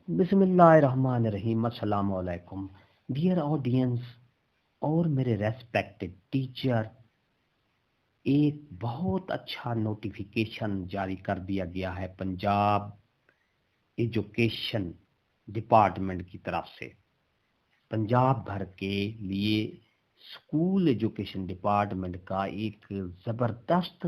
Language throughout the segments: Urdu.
بسم اللہ الرحمن الرحیم. السلام علیکم ڈیئر آڈینس اور میرے ریسپیکٹڈ ٹیچر. ایک بہت اچھا نوٹیفیکیشن جاری کر دیا گیا ہے پنجاب ایجوکیشن ڈپارٹمنٹ کی طرف سے. پنجاب بھر کے لیے اسکول ایجوکیشن ڈپارٹمنٹ کا ایک زبردست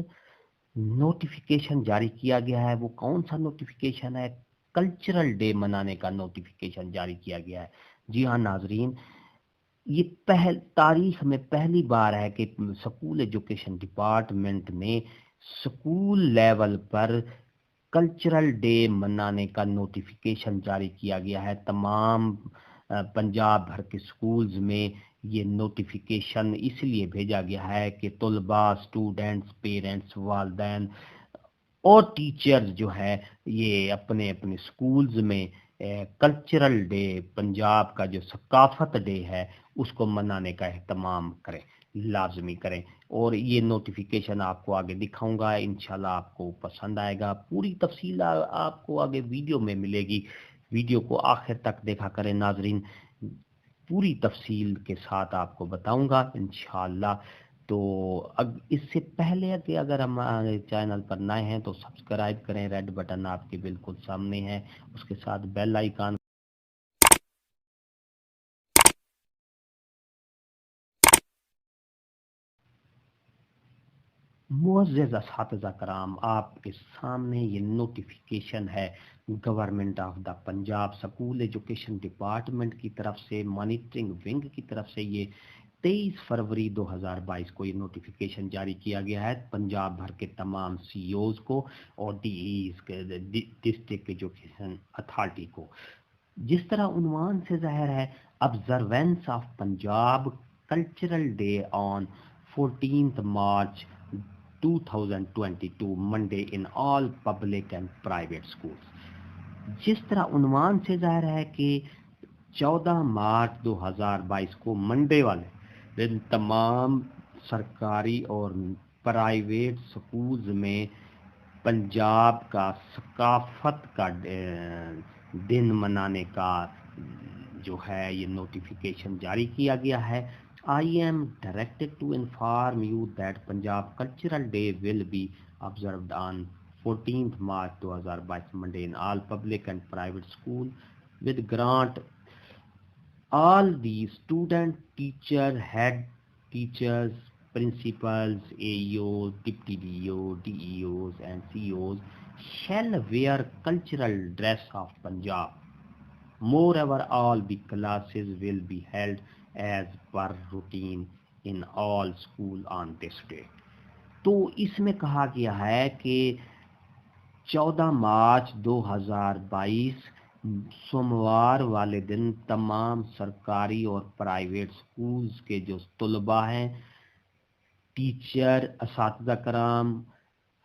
نوٹیفیکیشن جاری کیا گیا ہے. وہ کون سا نوٹیفیکیشن ہے؟ کلچرل ڈے منانے کا نوٹیفیکیشن جاری کیا گیا ہے. جی ہاں ناظرین، یہ تاریخ میں پہلی بار ہے کہ اسکول ایجوکیشن ڈپارٹمنٹ نے اسکول لیول پر کلچرل ڈے منانے کا نوٹیفیکیشن جاری کیا گیا ہے. تمام پنجاب بھر کے سکولز میں یہ نوٹیفیکیشن اس لیے بھیجا گیا ہے کہ طلباء، اسٹوڈنٹس، پیرنٹس، والدین اور ٹیچرز جو ہے یہ اپنے اپنے سکولز میں کلچرل ڈے، پنجاب کا جو ثقافت ڈے ہے اس کو منانے کا اہتمام کریں، لازمی کریں. اور یہ نوٹیفیکیشن آپ کو آگے دکھاؤں گا، انشاءاللہ آپ کو پسند آئے گا. پوری تفصیل آپ کو آگے ویڈیو میں ملے گی. ویڈیو کو آخر تک دیکھا کریں ناظرین، پوری تفصیل کے ساتھ آپ کو بتاؤں گا انشاءاللہ. تو اس سے پہلے کہ اگر ہمارے چینل پر نئے ہیں تو سبسکرائب کریں. ریڈ بٹن آپ کے بالکل سامنے ہے، اس کے ساتھ بیل آئیکن. معزز اساتذہ کرام، آپ کے سامنے یہ نوٹیفیکیشن ہے government of the Punjab school education department کی طرف سے، مانیٹرنگ ونگ کی طرف سے. یہ 23 فروری 2022 کو یہ نوٹیفیکیشن جاری کیا گیا ہے پنجاب بھر کے تمام سی اوز کو اور ڈی ایز کے ڈسٹرکٹ ایجوکیشن اتھارٹی کو. جس طرح عنوان سے ظاہر ہے، observance of Punjab cultural day on 14 March 2022 Monday in all public and private schools. جس طرح عنوان سے ظاہر ہے کہ 14 مارچ 2022 کو منڈے والے دن تمام سرکاری اور پرائیویٹ سکولز میں پنجاب کا ثقافت کا دن منانے کا جو ہے یہ نوٹیفیکیشن جاری کیا گیا ہے. I am directed to inform you that Punjab Cultural Day will be observed on 14th March 2022 Monday in all public and private school with grant all the student, teacher, head teachers, principals, AEOs, deputy DEO, DEOs and CEOs shall wear cultural dress of Punjab. Moreover, all the classes will be held as per routine in all school on this day. تو اس میں کہا گیا ہے کہ 14 مارچ 2022 سوموار والے دن تمام سرکاری اور پرائیویٹ سکولز کے جو طلباء ہیں، ٹیچر، اساتذہ کرام،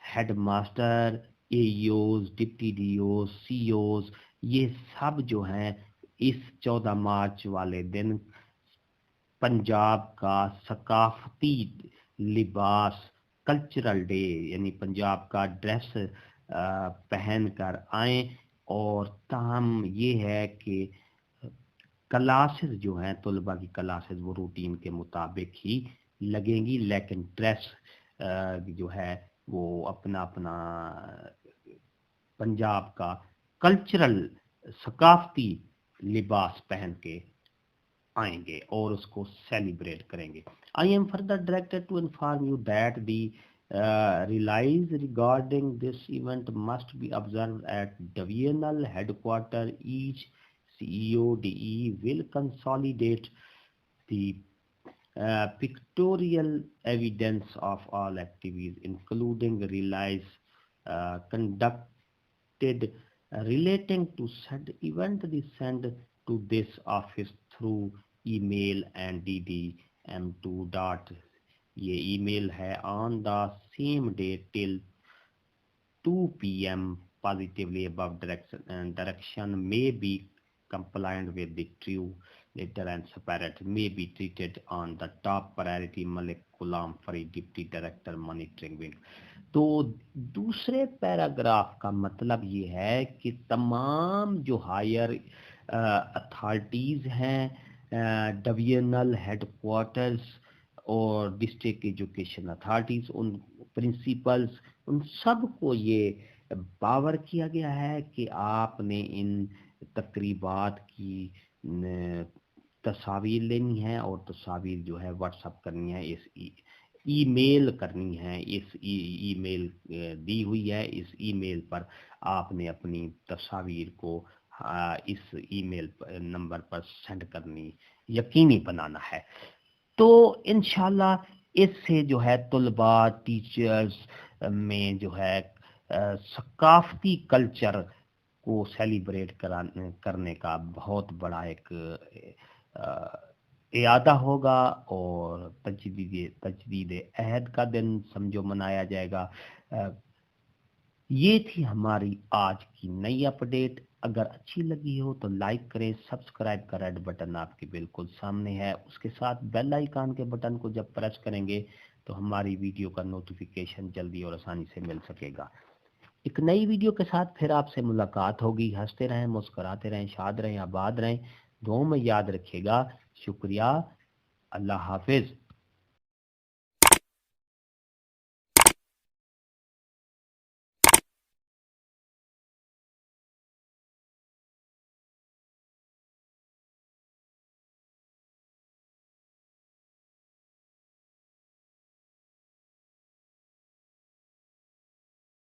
head master, AOs, deputy DOs, COs, یہ سب جو ہیں اس 14 مارچ والے دن پنجاب کا ثقافتی لباس کلچرل ڈے یعنی پنجاب کا ڈریس پہن کر آئیں. اور تاہم یہ ہے کہ کلاسز جو ہیں طلباء کی کلاسز وہ روٹین کے مطابق ہی لگیں گی، لیکن ڈریس جو ہے وہ اپنا اپنا پنجاب کا کلچرل ثقافتی لباس پہن کے آئیں گے اور اس کو سیلیبریٹ کریں گے. I am further directed to inform you that the relays regarding this event must be observed at divisional headquarters. Each CEO DE will consolidate the pictorial evidence of all activities, including relays conducted relating to said event, the send to this office through email and ddm2 dot. یہ ای میل ہے on the same day till 2 p.m. Positively above direction may be compliant with the true litter and separate may be treated on the top priority. Malik Ghulam Farid, Deputy Director Monitoring Wing. تو دوسرے پیراگراف کا مطلب یہ ہے کہ تمام جو ہائر اتھارٹیز ہیں، ڈویژنل ہیڈ کوارٹرز اور ڈسٹرکٹ ایجوکیشن اتھارٹیز، ان پرنسپلز، ان سب کو یہ باور کیا گیا ہے کہ آپ نے ان تقریبات کی تصاویر لینی ہے اور تصاویر جو ہے واٹس اپ کرنی ہے، اس ای میل کرنی ہے، اس ای میل دی ہوئی ہے، اس ای میل پر آپ نے اپنی تصاویر کو اس ای میل نمبر پر سینڈ کرنی، یقینی بنانا ہے۔ تو انشاءاللہ اس سے جو ہے طلباء، ٹیچرز میں جو ہے ثقافتی کلچر کو سیلیبریٹ کرنے کا بہت بڑا ایک اعادہ ہوگا، اور تجدید عہد کا دن سمجھو منایا جائے گا۔ یہ تھی ہماری آج کی نئی اپڈیٹ۔ اگر اچھی لگی ہو تو لائک کریں، سبسکرائب کا ریڈ بٹن آپ کے بالکل سامنے ہے، اس کے ساتھ بیل آئیکن کے بٹن کو جب پریس کریں گے تو ہماری ویڈیو کا نوٹیفیکیشن جلدی اور آسانی سے مل سکے گا۔ ایک نئی ویڈیو کے ساتھ پھر آپ سے ملاقات ہوگی۔ ہنستے رہیں، مسکراتے رہیں، شاد رہیں، آباد رہیں، دعاؤں میں یاد رکھیے گا۔ شکریہ، اللہ حافظ۔